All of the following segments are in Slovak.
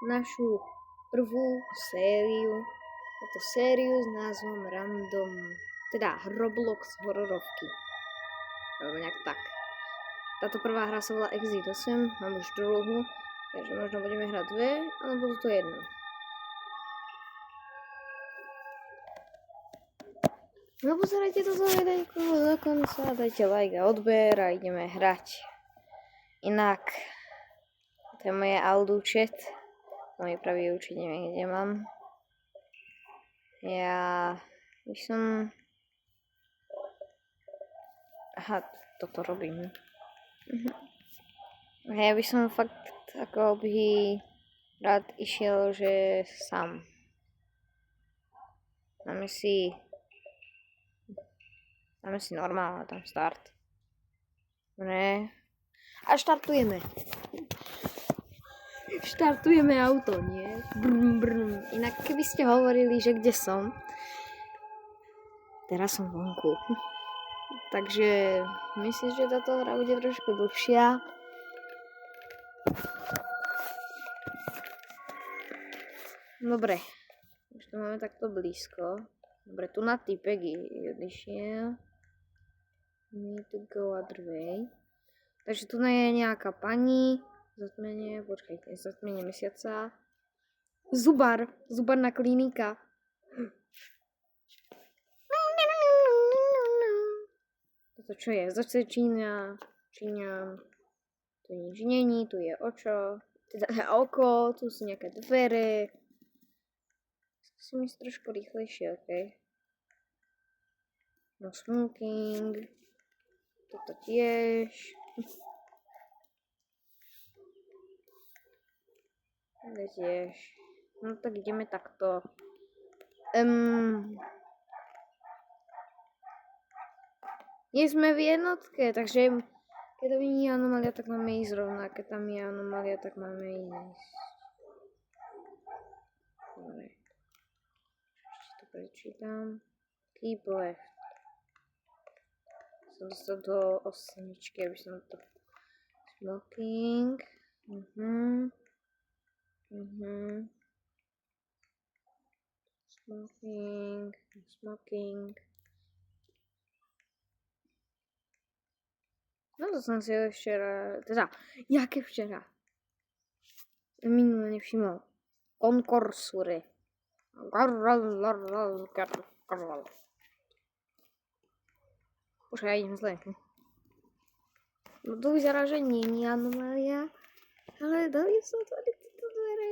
našu prvú sériu. Je to sériu s názvom Random, teda Roblox hororovky. Alebo nejak tak. Táto prvá hra sa volá Exit 8, mám už druhú, takže možno budeme hrať dve, alebo to jedno. No pozerajte toto videjko do konca, dajte like a odber a ideme hrať. Inak, to je moje Aldúčet, môj pravý účet, neviem kde mám. Ja by som... Aha, toto robím. Ja by som fakt ako by rád išiel, že sám. Dáme si normálne tam start. Ne. A štartujeme. Štartujeme auto, nie? Brum, brum. Inak keby ste hovorili, že kde som, teraz som vonku. Takže myslím, že táto hra bude trošku dlhšia. Dobre, už to máme takto blízko. Dobre, tu na typek odišiel. Need to go other way. Takže tu je nejaká pani. Zatmenie, počkajte, zatmenie mesiaca. Zubarná klinika. Toto čo je? Zase číňam. Tu nič není, tu je očo. Teda oko, tu sú nejaké dvere. Skúsim ísť trošku rýchlejšie, okej. No smoking. Toto tiež. Toto tiež. No tak ideme takto. Nie sme v jednotke, takže keď tam je anomália, tak máme ísť rovná. Keď tam je anomália, tak máme ísť. Dobre. Ešte to prečítam. Keep left. Som dostal do osmičky, aby som to... Smoking. Smoking. No to som si včera... Teda, jaké včera? Minule nevšimol. Konkursure. Už ja idem zle. No to vyzerá, že nie je anomália. Ale dali som otvoriť tieto dvere.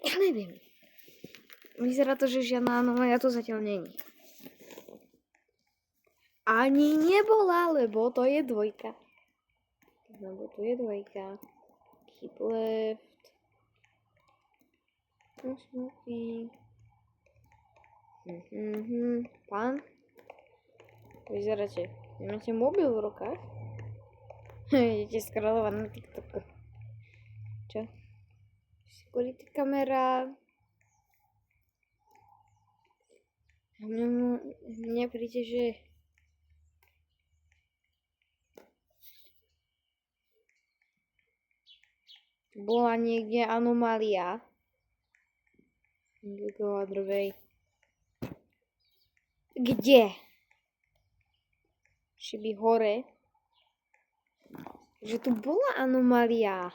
Ja neviem. Vyzerá to, že žiadna anomália tu zatiaľ není. Ani nebola, lebo to je dvojka. Lebo tu je dvojka. Keep left. No smoking. Pán? Vyzeráte. Nemáte mobil v rukách? Idete scrollovať na TikToku. Čo? Security kamera. Mne príde, že... bola niekde anomália. Kde? Šiby hore. Že tu bola anomália.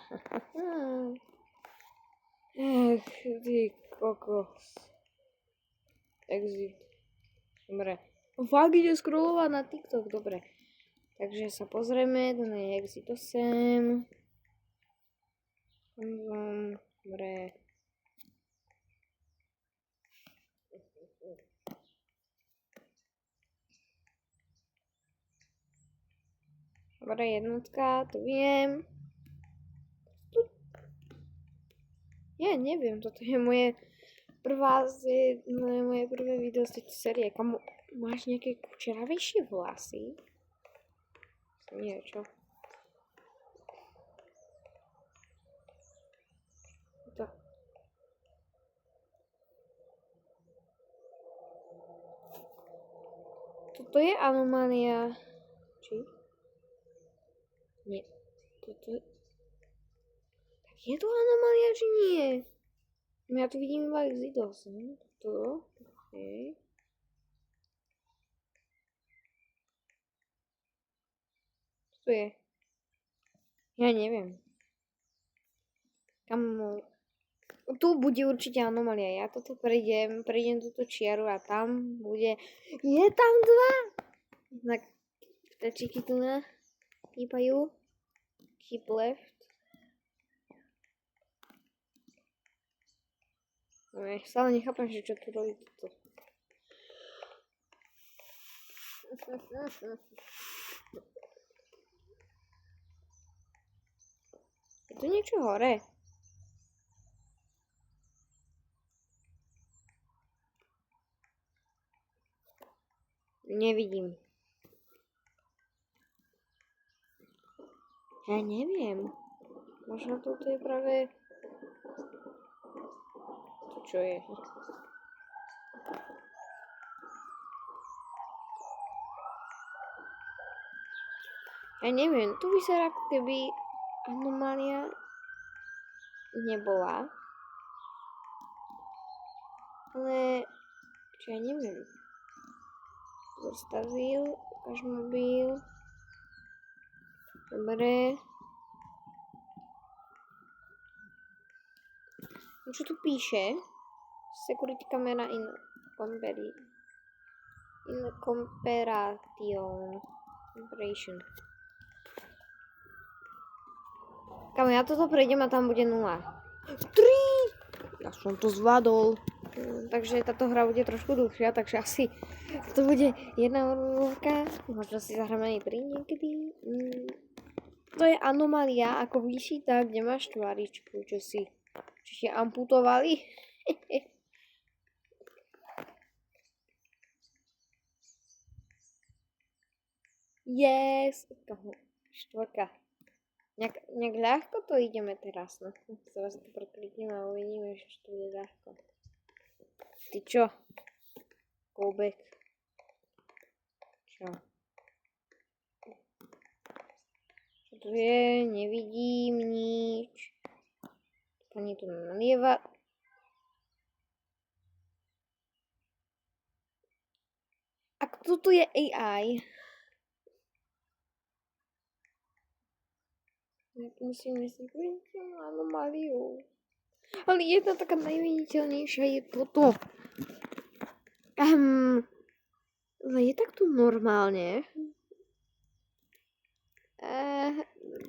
Ty kokos. Exit. Dobre. Fakt ide scrollovať na TikTok, dobre. Takže sa pozrieme, to je Exit 8. Dobre. Dobre, jednotka, to viem. Ja neviem, toto je moje prvé video z tejto série. Kamu máš nejaké kučeravejšie vlasy? Nie, čo? Toto je anomália. Či? Nie. Toto je... Je to anomália, či nie? Ja tu vidím iba Exodus. To. Okay. Co to je? Ja neviem. Kam... Tu bude určite anomália. Ja toto prejdem túto čiaru a tam bude... Je tam 2! Tak vtačíky tu na pípajú. Keep left. No ja stále nechápam, že čo tu robí toto. Je tu niečo hore? Nevidím. Ja neviem. Možno toto je práve... To čo je? Ja neviem. Tu vyzerá ako keby anomália nebola. Ale... Čo ja neviem. Zastavil. Ukáž mobil. Dobre. Čo tu píše? Security camera in comparison. Kam ja toto prejdem a tam bude 0. 3! Ja som to zvládol. Takže táto hra bude trošku dlhšia, takže asi to bude 1 úrovka. Možno si zahráme aj pri niekedy. To je anomália, ako vyšitá, kde máš tváričku, čo si amputovali. Yes! 4. Nejak ľahko to ideme teraz. No. Teraz to prekliknem a uvidíme, že to bude ľahko. Ty čo? Go back. Čo? Čo tu je? Nevidím nič. Pani tu nalieva. A kto tu je AI? Musím myslieť anomáliu. Ale jedna taká najviditeľnejšia je toto. Ale je tak tu normálne.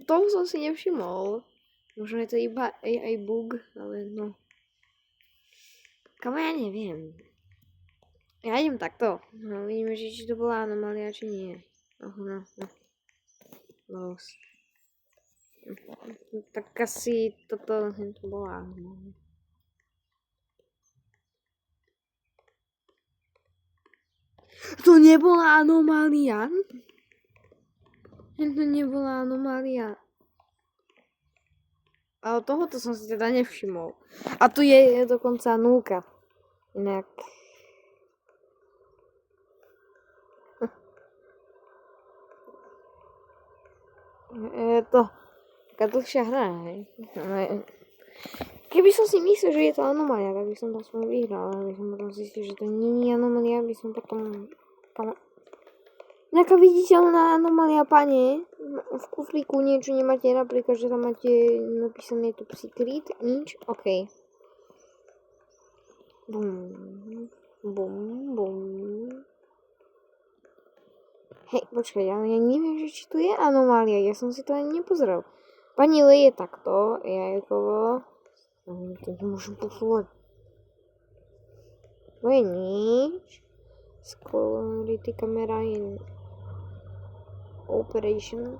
Toho som si nevšimol. Možno je to iba AI bug, ale no. Kamo ja neviem. Ja idem takto. No, vidíme, že či to bola anomália, či nie. No. Los. Tak asi toto bola anomália. To nebola anomália? To nebola anomália. Ale tohoto som si teda nevšimol. A tu je dokonca 0. Inak... Je to taká dlhšia hra, hej. Keby som si myslel, že je to anomália, tak by som to aspoň vyhral. Ale by som potom zistil, že to nie je anomália, by som potom... Nejaká viditeľná anomália, pane. V kufríku niečo nemáte, napríklad, že tam máte napísané tu secret, nič? OK. Bum. Hej, počkaj, ale ja neviem, že či tu je anomália, ja som si to ani nepozrel. Pani leje takto, jajkovo. To nemôžem posúvať. To je nič. Security camera in operation.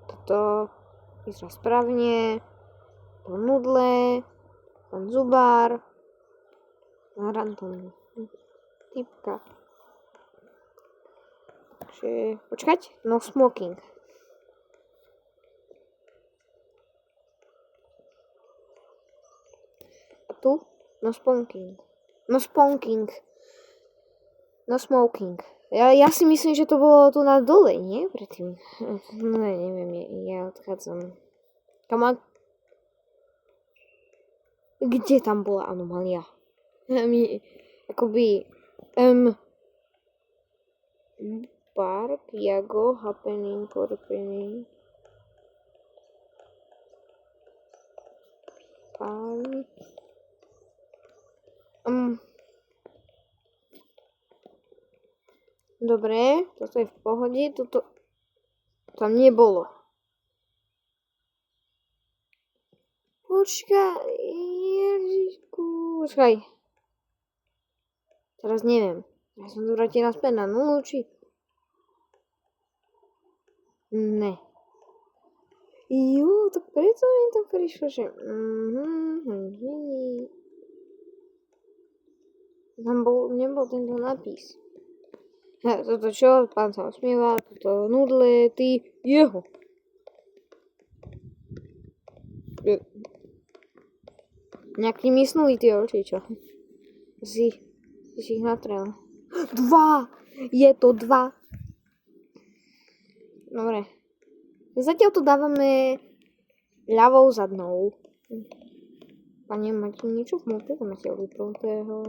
Toto vyzerá správne. To nudle. Pán zubár. Rantom. Typka. Takže, počkať. No smoking. A tu? No smoking. No smoking. Ja si myslím, že to bolo tu na dole, nie? Predtým. No neviem, ja odchádzam. Come on. Kde tam bola anomália? Akoby... Park, Jago, happening, happening. Dobre, toto je v pohode, toto tam nebolo. Počkaj, Ježišku, počkaj. Teraz neviem. Ja som to vrátil naspäť na 0, či... Ne. Jo, tak preto mi to prišlo, že... Tam nebol tento nápis. Toto čo? Pán sa osmieva, toto nudle, ty, jeho. Nejaký mysnuli tie oči, čo? Si ich natrel. 2! Je to 2. Dobre. Zatiaľ to dávame ľavou zadnou. Pane, máte niečo v molte? Tam máte vypnutého.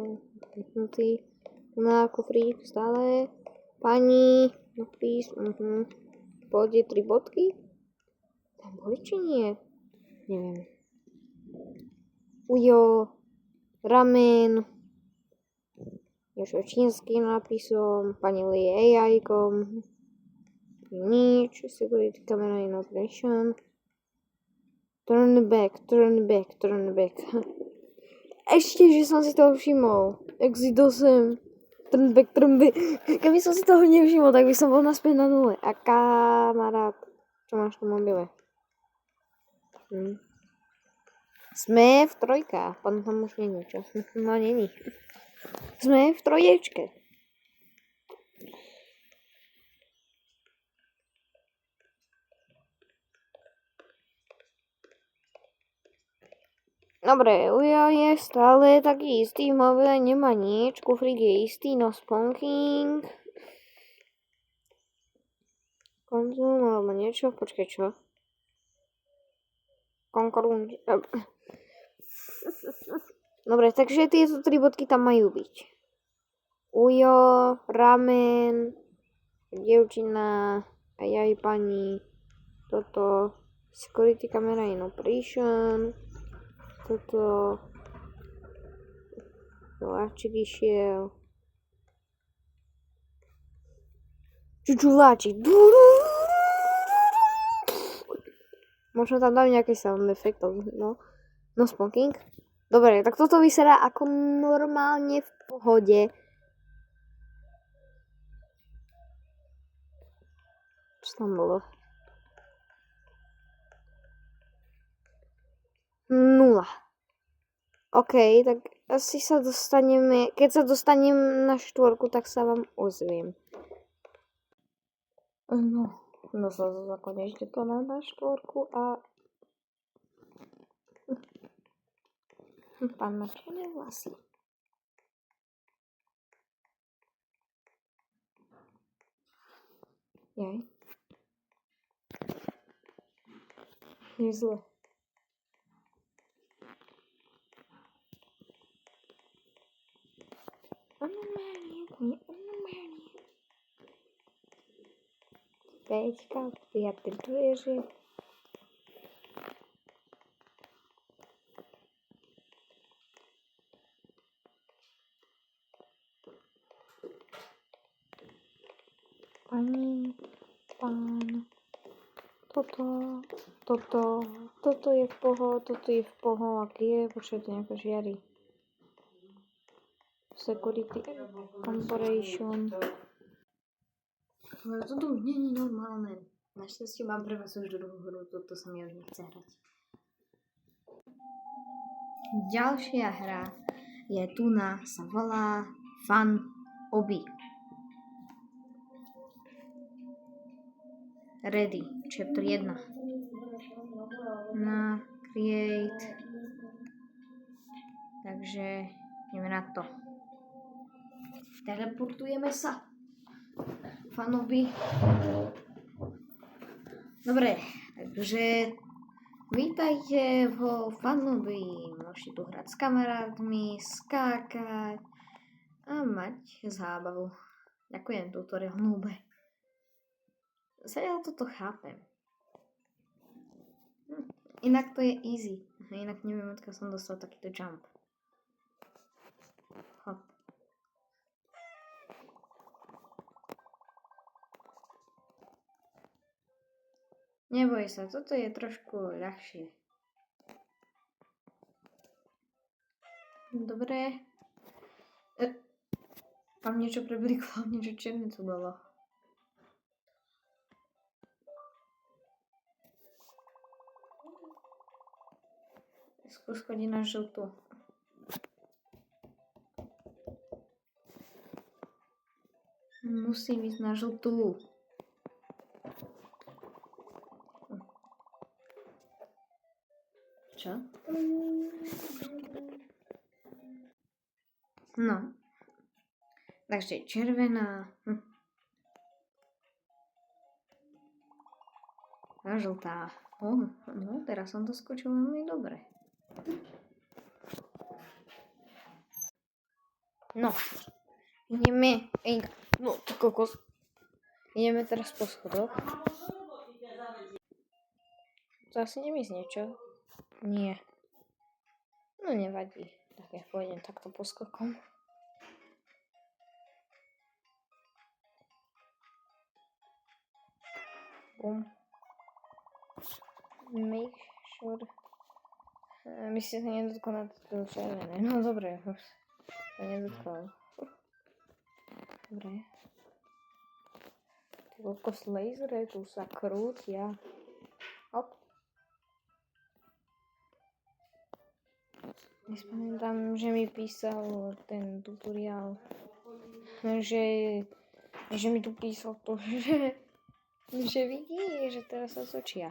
Vypnutý. Na kufrík stále. Pani, napís. Pôjde 3 bodky. Tam boli či nie? Neviem. Ujo. Ramen. Niečo čínskym nápisom. Pani Lee AI-kom. Nič. Security camera in operation. Turn back. Ešte, že som si toho všimol. Exit 8. Turn back. Keby som si toho nevšimol, tak by som bol naspäť na 0. A kamarát, čo máš na mobile? Sme v 3. Potom tam už nie je niečo. No, není. Sme v 3. Dobre, Ujo je stále taký istý, v mobile nemá nič, kufrík je istý, no sponking. Konzum alebo niečo, počkaj čo? Konkorun... Dobre, takže tieto 3 bodky tam majú byť. Ujo, ramen, dievčina, aj pani, toto, security camera in operation, toto, Vláčik išiel, Čučuláčik, možno tam dám nejaký sound effect, no smoking. Dobre, tak toto vyzerá ako normálne v pohode. Čo tam bolo? 0. OK, tak asi sa dostaneme, keď sa dostanem na 4, tak sa vám ozviem. No sa konečne to na 4 a... Pán má černé vlasy. Jaj. Je zle. Anomálie. Peťka, prijateľ dveře. Pani, pán, toto je v poho, ak je, počujete nejaké žiary. Security Corporation. Ale toto už nie je normálne. Našťastie mám pre vás už druhú hru, toto sa mi už nechce hrať. Ďalšia hra je tu sa volá Fun Obi. Ready, chapter 1. Na create. Takže ideme na to. Teleportujeme sa. Fanovi. Dobre, takže Vítajte vo Fanubi. Môžete tu hrať s kamarátmi, skákať a mať zábavu. Ďakujem, tutorial noobe. Zatiaľ toto chápem. Inak to je easy. Inak neviem, odkiaľ som dostal takýto jump. Hop. Neboj sa, toto je trošku ľahšie. Dobre. Tam niečo preblikovalo, niečo čierne tu bolo. Skús chodiť na žltú. Musím ísť na žltú. Čo? No. Takže červená. A žltá. No, teraz som to skočil veľmi dobre. No. Ideme. No, ty kokos. Ideme teraz po schodoch. To asi nemyslí niečo. Nie. No nevadí. Tak ja pôjdem takto poskokom. Bum. Make sure. My si sa nedotkol na to červené. No dobre, už sa nedotkol. Dobre. Ty kokos lasery tu sa krútia. Hop. Nespamätám, že mi písal ten tutoriál, že mi tu písal to, že vidí, že teraz sa sočia.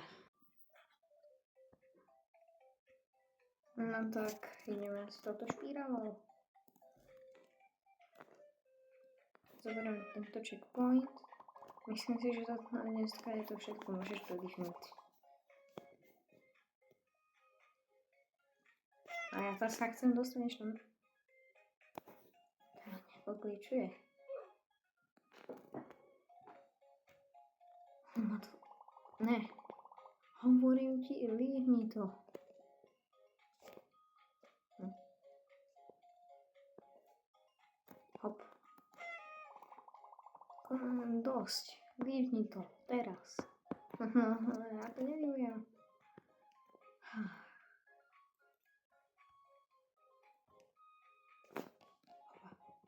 No tak, ideme z toto špíralo. Zoberiem tento checkpoint. Myslím si, že dneska je to všetko, môžeš to vyhnúť. A ja teraz sa chcem dostať niečo. Nepokličuje. No to... Ne. Hovorím ti, líhni to. Hop. Dosť. Líhni to. Teraz. Ja to neviem.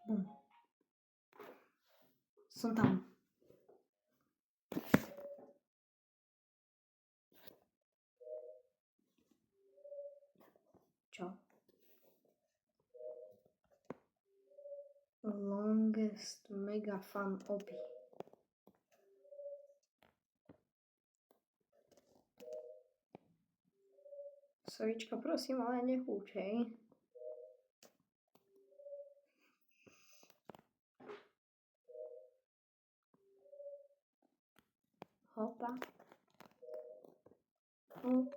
Bum. Som tam. Čo? Longest mega fun obby. Sovička, prosím, ale nehúčej. Hopa. Hop.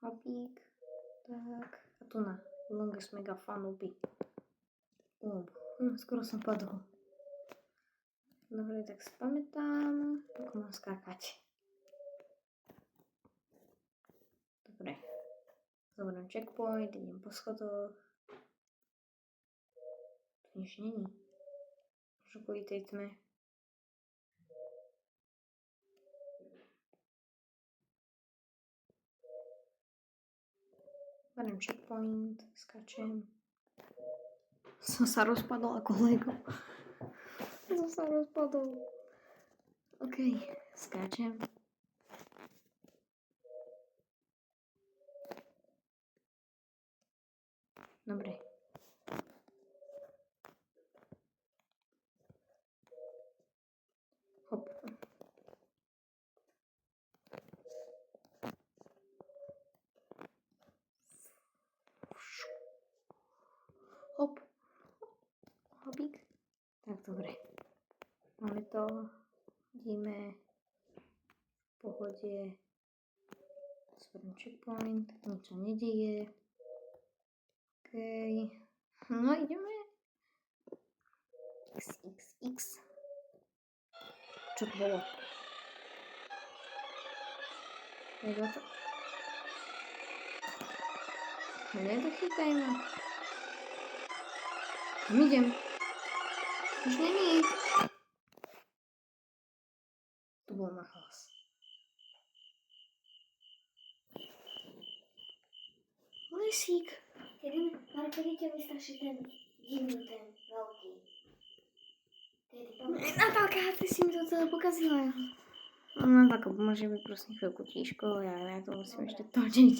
Hopík. Tak. A tu na longest mega fun obby. Skoro som padol. Dobre, tak spamätám, ako mám skákať. Dobre. Zoberiem checkpoint, idem po schodoch. Tu nič není. Možno kvôli tej tme. Beriem checkpoint, skáčem. Som sa rozpadol ako Lego. Som sa rozpadol. OK, skáčem. Dobre. Hop. Hop. Hopík. Tak, dobre. Máme to. Ideme v pohode. Spravím checkpoint, nič sa nedieje. Okej. No ideme. XXX. Čo to bolo? Je to? Nedochytaj ma. Kam idem? Už není. To bol na hlas. Lesík. Kedy ťa vystraší ten divný, ten veľký? Natálka, ty si mi to celé pokazila. Natálka, môže byť prosím chvíľku tíško, ja to musím ešte točiť.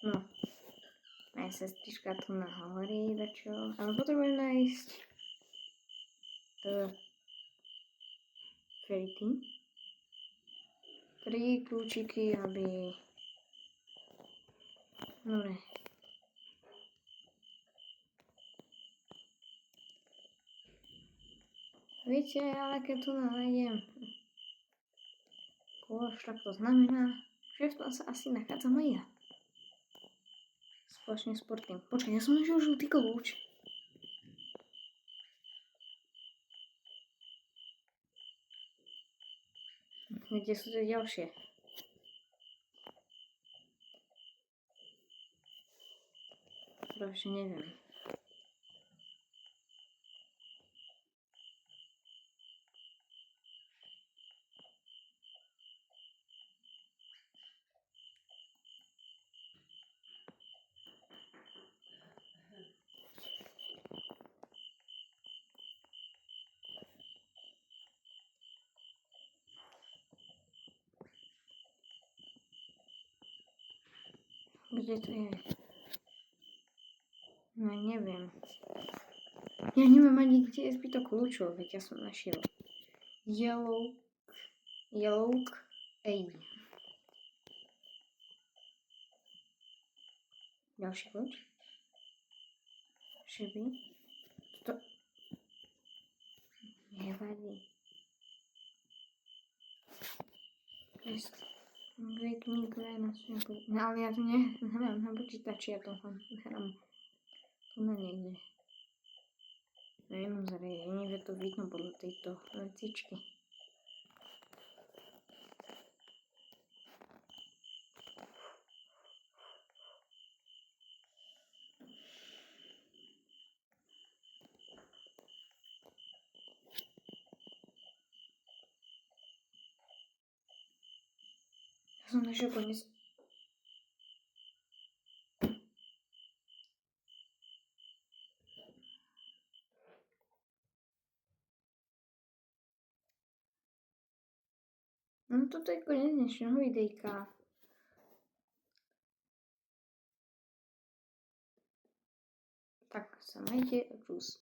No. Aj sestrička tu nahovorí, dačo. Ale potrebujem nájsť Fairy. 3 kľúčiky, aby... Dobre. Viete, ale keď tu nájdem kôž, tak to znamená, že v tom sa asi nachádzam aj ja. Spoločne s tým. Počkaj, ja som našiel žltý kľúč. Kde sú tie ďalšie? To ešte neviem. Kde to je? No neviem. Ja neviem ani kde je zbytok kľúčov, veď ja som našiel Yellow A. Ďalší kľúč. Šeby. To... Nevadí. No ale ja to neviem na počítači, ja to hrám tu na niekde. Na jednom zariadení, že to vidno podľa tejto vecičky. Ja som našiel koniec. No toto je koniec dnešného videjka. Tak sa majte, čus.